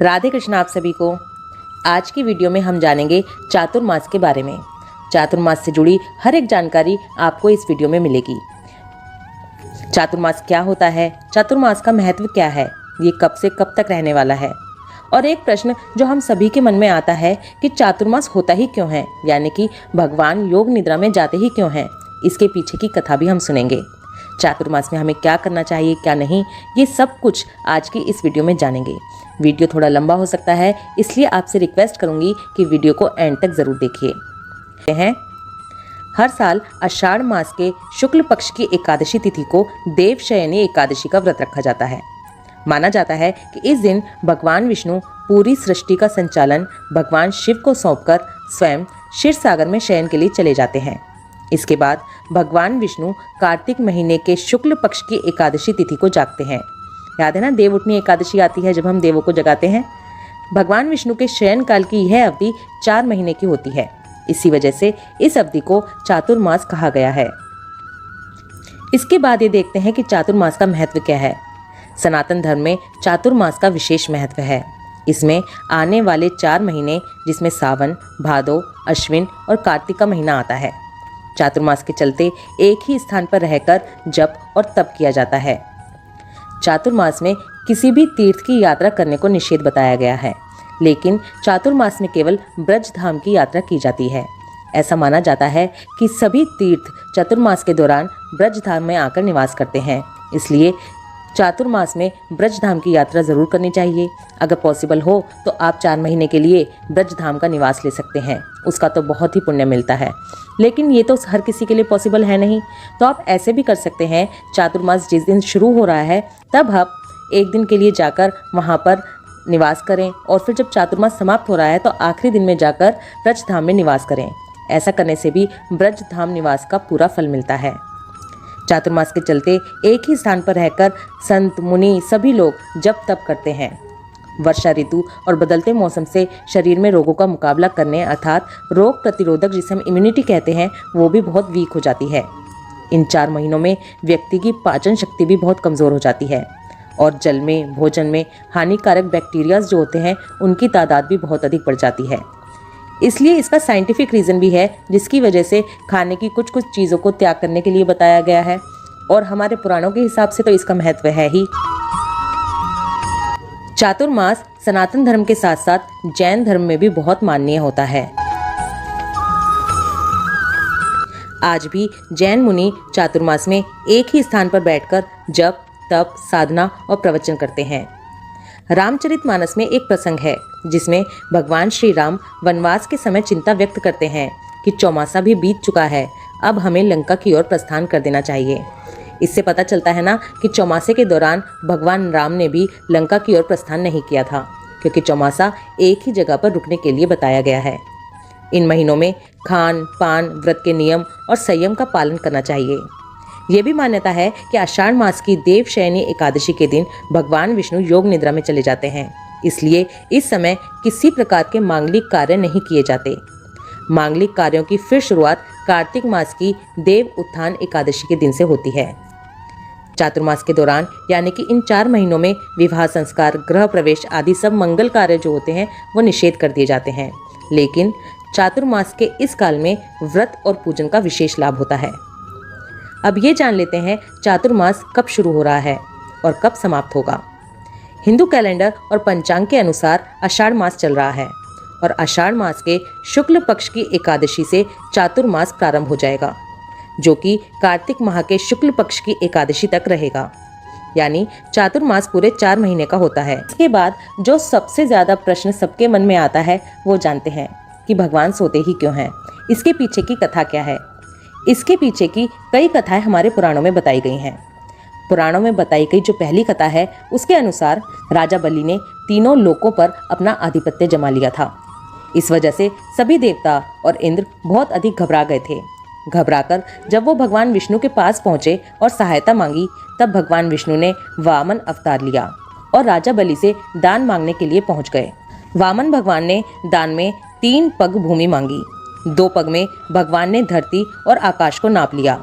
राधे कृष्ण आप सभी को। आज की वीडियो में हम जानेंगे चातुर्मास के बारे में। चातुर्मास से जुड़ी हर एक जानकारी आपको इस वीडियो में मिलेगी। चातुर्मास क्या होता है, चातुर्मास का महत्व क्या है, ये कब से कब तक रहने वाला है, और एक प्रश्न जो हम सभी के मन में आता है कि चातुर्मास होता ही क्यों है, यानी कि भगवान योग निद्रा में जाते ही क्यों हैं। इसके पीछे की कथा भी हम सुनेंगे। चातुर्मास में हमें क्या करना चाहिए, क्या नहीं, ये सब कुछ आज की इस वीडियो में जानेंगे। वीडियो थोड़ा लंबा हो सकता है, इसलिए आपसे रिक्वेस्ट करूंगी कि वीडियो को एंड तक जरूर देखिए। हर साल आषाढ़ मास के शुक्ल पक्ष की एकादशी तिथि को देवशयनी एकादशी का व्रत रखा जाता है। माना जाता है कि इस दिन भगवान विष्णु पूरी सृष्टि का संचालन भगवान शिव को सौंपकर स्वयं क्षीर सागर में शयन के लिए चले जाते हैं। इसके बाद भगवान विष्णु कार्तिक महीने के शुक्ल पक्ष की एकादशी तिथि को जागते हैं। याद है ना, देव उठनी एकादशी आती है जब हम देवों को जगाते हैं। भगवान विष्णु के शयन काल की यह अवधि 4 महीने की होती है। इसी वजह से इस अवधि को चातुर्मास कहा गया है। इसके बाद ये देखते हैं कि चातुर्मास का महत्व क्या है। सनातन धर्म में चातुर्मास का विशेष महत्व है। इसमें आने वाले 4 महीने, जिसमें सावन, भादो, अश्विन और कार्तिक का महीना आता है, चातुर्मास के चलते एक ही स्थान पर रहकर जप और तप किया जाता है। चातुर्मास में किसी भी तीर्थ की यात्रा करने को निषेध बताया गया है, लेकिन चातुर्मास में केवल ब्रज धाम की यात्रा की जाती है। ऐसा माना जाता है कि सभी तीर्थ चातुर्मास के दौरान ब्रज धाम में आकर निवास करते हैं, इसलिए चातुर्मास में ब्रज धाम की यात्रा जरूर करनी चाहिए। अगर पॉसिबल हो तो आप 4 महीने के लिए ब्रज धाम का निवास ले सकते हैं, उसका तो बहुत ही पुण्य मिलता है। लेकिन ये तो हर किसी के लिए पॉसिबल है नहीं, तो आप ऐसे भी कर सकते हैं। चातुर्मास जिस दिन शुरू हो रहा है तब आप एक दिन के लिए जाकर वहाँ पर निवास करें, और फिर जब चातुर्मास समाप्त हो रहा है तो आखिरी दिन में जाकर ब्रज धाम में निवास करें। ऐसा करने से भी ब्रज धाम निवास का पूरा फल मिलता है। चातुर्मास के चलते एक ही स्थान पर रहकर संत मुनि सभी लोग जप तप करते हैं। वर्षा ऋतु और बदलते मौसम से शरीर में रोगों का मुकाबला करने, अर्थात रोग प्रतिरोधक जिसे हम इम्यूनिटी कहते हैं, वो भी बहुत वीक हो जाती है। इन 4 महीनों में व्यक्ति की पाचन शक्ति भी बहुत कमज़ोर हो जाती है, और जल में, भोजन में हानिकारक बैक्टीरियाज जो होते हैं उनकी तादाद भी बहुत अधिक बढ़ जाती है। इसलिए इसका साइंटिफिक रीज़न भी है, जिसकी वजह से खाने की कुछ कुछ चीज़ों को त्याग करने के लिए बताया गया है, और हमारे पुराणों के हिसाब से तो इसका महत्व है ही। चातुर्मास सनातन धर्म के साथ साथ जैन धर्म में भी बहुत माननीय होता है। आज भी जैन मुनि चातुर्मास में एक ही स्थान पर बैठकर जप तप, साधना और प्रवचन करते हैं। रामचरितमानस में एक प्रसंग है जिसमें भगवान श्री राम वनवास के समय चिंता व्यक्त करते हैं कि चौमासा भी बीत चुका है, अब हमें लंका की ओर प्रस्थान कर देना चाहिए। इससे पता चलता है ना कि चौमासे के दौरान भगवान राम ने भी लंका की ओर प्रस्थान नहीं किया था, क्योंकि चौमासा एक ही जगह पर रुकने के लिए बताया गया है। इन महीनों में खान पान, व्रत के नियम और संयम का पालन करना चाहिए। ये भी मान्यता है कि आषाढ़ मास की देवशयनी एकादशी के दिन भगवान विष्णु योग निद्रा में चले जाते हैं, इसलिए इस समय किसी प्रकार के मांगलिक कार्य नहीं किए जाते। मांगलिक कार्यों की फिर शुरुआत कार्तिक मास की देव उत्थान एकादशी के दिन से होती है। चातुर्मास के दौरान, यानी कि इन 4 महीनों में विवाह संस्कार, गृह प्रवेश आदि सब मंगल कार्य जो होते हैं वो निषेध कर दिए जाते हैं। लेकिन चातुर्मास के इस काल में व्रत और पूजन का विशेष लाभ होता है। अब ये जान लेते हैं चातुर्मास कब शुरू हो रहा है और कब समाप्त होगा। हिंदू कैलेंडर और पंचांग के अनुसार आषाढ़ मास चल रहा है, और आषाढ़ मास के शुक्ल पक्ष की एकादशी से चातुर्मास प्रारंभ हो जाएगा, जो कि कार्तिक माह के शुक्ल पक्ष की एकादशी तक रहेगा। यानी चातुर्मास पूरे 4 महीने का होता है। इसके बाद जो सबसे ज़्यादा प्रश्न सबके मन में आता है वो जानते हैं कि भगवान सोते ही क्यों हैं, इसके पीछे की कथा क्या है। इसके पीछे की कई कथाएं हमारे पुराणों में बताई गई हैं। पुराणों में बताई गई जो पहली कथा है, उसके अनुसार राजा बलि ने तीनों लोकों पर अपना आधिपत्य जमा लिया था। इस वजह से सभी देवता और इंद्र बहुत अधिक घबरा गए थे। घबराकर जब वो भगवान विष्णु के पास पहुंचे और सहायता मांगी, तब भगवान विष्णु ने वामन अवतार लिया और राजा बलि से दान मांगने के लिए पहुंच गए। वामन भगवान ने दान में 3 पग भूमि मांगी। 2 पग में भगवान ने धरती और आकाश को नाप लिया,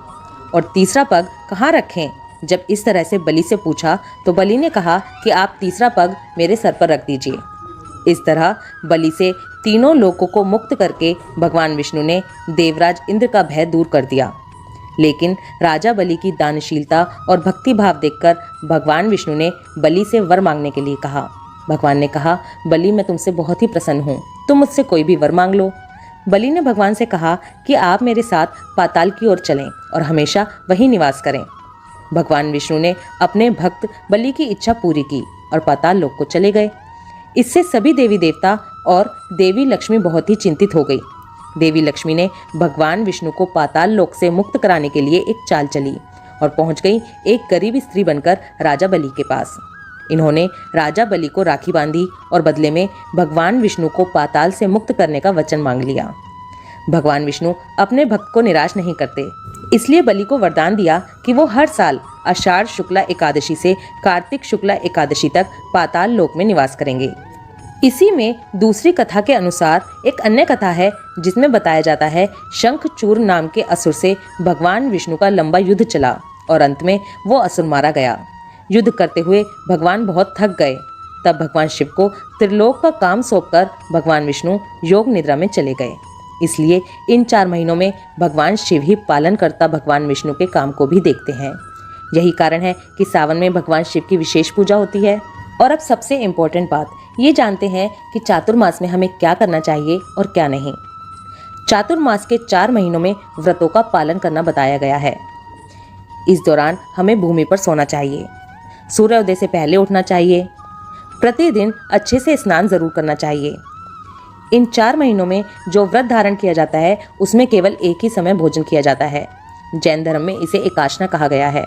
और तीसरा पग कहाँ रखें। जब इस तरह से बलि से पूछा तो बलि ने कहा कि आप तीसरा पग मेरे सर पर रख दीजिए। इस तरह बलि से तीनों लोकों को मुक्त करके भगवान विष्णु ने देवराज इंद्र का भय दूर कर दिया। लेकिन राजा बलि की दानशीलता और भक्ति भाव देखकर भगवान विष्णु ने बलि से वर मांगने के लिए कहा। भगवान ने कहा, बलि मैं तुमसे बहुत ही प्रसन्न हूँ, तुम मुझसे कोई भी वर मांग लो। बलि ने भगवान से कहा कि आप मेरे साथ पाताल की ओर चलें और हमेशा वहीं निवास करें। भगवान विष्णु ने अपने भक्त बलि की इच्छा पूरी की और पाताल लोक को चले गए। इससे सभी देवी देवता और देवी लक्ष्मी बहुत ही चिंतित हो गई। देवी लक्ष्मी ने भगवान विष्णु को पाताल लोक से मुक्त कराने के लिए एक चाल चली और पहुंच गई एक गरीब स्त्री बनकर राजा बलि के पास। इन्होंने राजा बलि को राखी बांधी और बदले में भगवान विष्णु को पाताल से मुक्त करने का वचन मांग लिया। भगवान विष्णु अपने भक्त को निराश नहीं करते, इसलिए बलि को वरदान दिया कि वो हर साल आषाढ़ शुक्ला एकादशी से कार्तिक शुक्ला एकादशी तक पाताल लोक में निवास करेंगे। इसी में दूसरी कथा के अनुसार एक अन्य कथा है जिसमें बताया जाता है शंखचूर नाम के असुर से भगवान विष्णु का लंबा युद्ध चला और अंत में वो असुर मारा गया। युद्ध करते हुए भगवान बहुत थक गए। तब भगवान शिव को त्रिलोक का काम सौंपकर भगवान विष्णु योग निद्रा में चले गए। इसलिए इन 4 महीनों में भगवान शिव ही पालन करता भगवान विष्णु के काम को भी देखते हैं। यही कारण है कि सावन में भगवान शिव की विशेष पूजा होती है। और अब सबसे इम्पोर्टेंट बात ये जानते हैं कि चातुर्मास में हमें क्या करना चाहिए और क्या नहीं। चातुर्मास के 4 महीनों में व्रतों का पालन करना बताया गया है। इस दौरान हमें भूमि पर सोना चाहिए, सूर्योदय से पहले उठना चाहिए, प्रतिदिन अच्छे से स्नान जरूर करना चाहिए। इन 4 महीनों में जो व्रत धारण किया जाता है उसमें केवल एक ही समय भोजन किया जाता है। जैन धर्म में इसे एकाशना कहा गया है।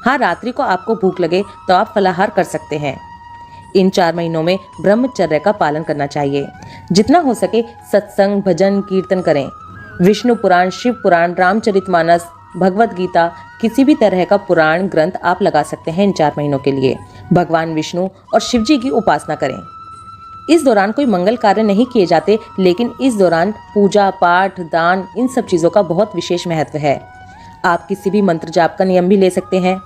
हाँ, रात्रि को आपको भूख लगे तो आप फलाहार कर सकते हैं। इन 4 महीनों में ब्रह्मचर्य का पालन करना चाहिए। जितना हो सके सत्संग, भजन, कीर्तन करें। विष्णु पुराण, शिव पुराण, रामचरितमानस, भगवत गीता, किसी भी तरह का पुराण ग्रंथ आप लगा सकते हैं इन 4 महीनों के लिए। भगवान विष्णु और शिव जी की उपासना करें। इस दौरान कोई मंगल कार्य नहीं किए जाते, लेकिन इस दौरान पूजा पाठ, दान, इन सब चीज़ों का बहुत विशेष महत्व है। आप किसी भी मंत्र जाप का नियम भी ले सकते हैं।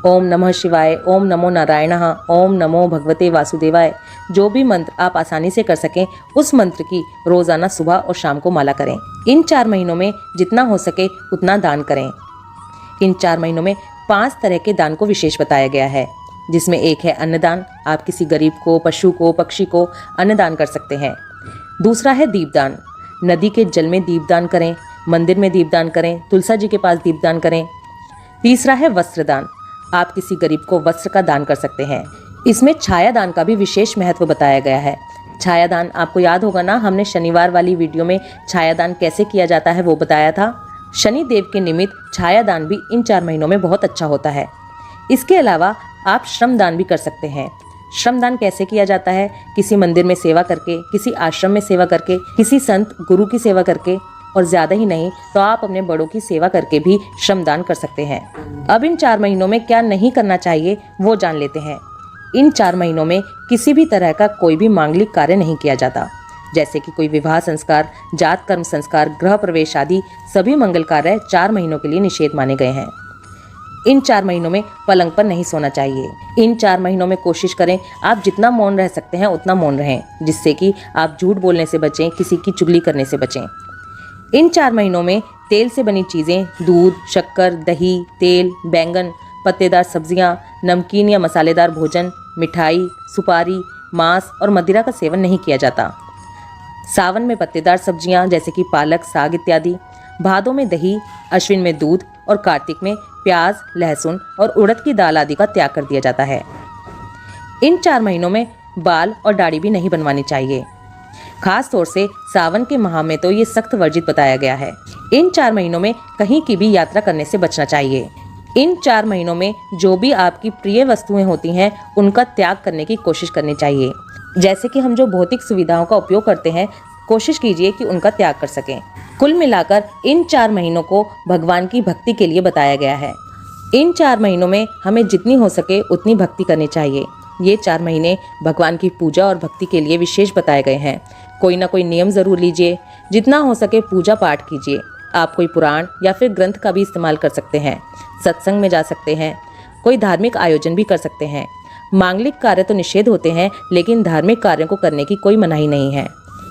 ओम नमः शिवाय, ओम नमो नारायणः, ओम नमो भगवते वासुदेवाय। जो भी मंत्र आप आसानी से कर सकें उस मंत्र की रोजाना सुबह और शाम को माला करें। इन 4 महीनों में जितना हो सके उतना दान करें। इन 4 महीनों में 5 तरह के दान को विशेष बताया गया है, जिसमें एक है अन्नदान। आप किसी गरीब को, पशु को, पक्षी को अन्नदान कर सकते हैं। दूसरा है दीपदान। नदी के जल में दीपदान करें, मंदिर में दीपदान करें, तुलसा जी के पास दीपदान करें। तीसरा है वस्त्रदान। आप किसी गरीब को वस्त्र का दान कर सकते हैं। इसमें छायादान का भी विशेष महत्व बताया गया है। छायादान आपको याद होगा ना, हमने शनिवार वाली वीडियो में छायादान कैसे किया जाता है वो बताया था। शनि देव के निमित्त छायादान भी इन 4 महीनों में बहुत अच्छा होता है। इसके अलावा आप श्रमदान भी कर सकते हैं। श्रमदान कैसे किया जाता है? किसी मंदिर में सेवा करके, किसी आश्रम में सेवा करके, किसी संत गुरु की सेवा करके, और ज़्यादा ही नहीं तो आप अपने बड़ों की सेवा करके भी श्रमदान कर सकते हैं। अब इन 4 महीनों में क्या नहीं करना चाहिए वो जान लेते हैं। इन 4 महीनों में किसी भी तरह का कोई भी मांगलिक कार्य नहीं किया जाता, जैसे कि कोई विवाह संस्कार, जात कर्म संस्कार, गृह प्रवेश आदि सभी मंगल कार्य 4 महीनों के लिए निषेध माने गए हैं। इन 4 महीनों में पलंग पर नहीं सोना चाहिए। इन 4 महीनों में कोशिश करें आप जितना मौन रह सकते हैं उतना मौन रहें, जिससे कि आप झूठ बोलने से बचें, किसी की चुगली करने से बचें। इन 4 महीनों में तेल से बनी चीज़ें, दूध, शक्कर, दही, तेल, बैंगन, पत्तेदार सब्जियां, नमकीन या मसालेदार भोजन, मिठाई, सुपारी, मांस और मदिरा का सेवन नहीं किया जाता। सावन में पत्तेदार सब्जियां जैसे कि पालक, साग इत्यादि, भादों में दही, अश्विन में दूध और कार्तिक में प्याज, लहसुन और उड़द की दाल आदि का त्याग कर दिया जाता है। इन 4 महीनों में बाल और दाढ़ी भी नहीं बनवानी चाहिए। खास तौर से सावन के माह में तो ये सख्त वर्जित बताया गया है। इन 4 महीनों में कहीं की भी यात्रा करने से बचना चाहिए। इन 4 महीनों में जो भी आपकी प्रिय वस्तुएं होती हैं उनका त्याग करने की कोशिश करनी चाहिए। जैसे कि हम जो भौतिक सुविधाओं का उपयोग करते हैं, कोशिश कीजिए कि उनका त्याग कर सकें। कुल मिलाकर इन 4 महीनों को भगवान की भक्ति के लिए बताया गया है। इन 4 महीनों में हमें जितनी हो सके उतनी भक्ति करनी चाहिए। ये 4 महीने भगवान की पूजा और भक्ति के लिए विशेष बताए गए हैं। कोई ना कोई नियम जरूर लीजिए। जितना हो सके पूजा पाठ कीजिए। आप कोई पुराण या फिर ग्रंथ का भी इस्तेमाल कर सकते हैं। सत्संग में जा सकते हैं। कोई धार्मिक आयोजन भी कर सकते हैं। मांगलिक कार्य तो निषेध होते हैं, लेकिन धार्मिक कार्यों को करने की कोई मनाही नहीं है।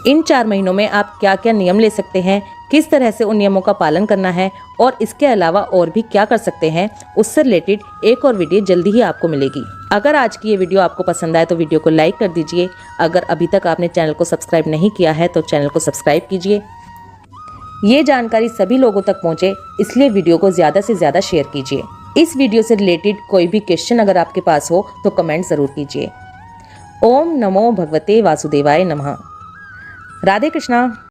इन 4 महीनों में आप क्या क्या नियम ले सकते हैं, किस तरह से उन नियमों का पालन करना है और इसके अलावा और भी क्या कर सकते हैं, उससे रिलेटेड एक और वीडियो जल्दी ही आपको मिलेगी। अगर आज की ये वीडियो आपको पसंद आए तो वीडियो को लाइक कर दीजिए। अगर अभी तक आपने चैनल को सब्सक्राइब नहीं किया है तो चैनल को सब्सक्राइब कीजिए। ये जानकारी सभी लोगों तक पहुंचे, इसलिए वीडियो को ज़्यादा से ज़्यादा शेयर कीजिए। इस वीडियो से रिलेटेड कोई भी क्वेश्चन अगर आपके पास हो तो कमेंट ज़रूर कीजिए। ओम नमो भगवते वासुदेवाय नमः। राधे कृष्णा।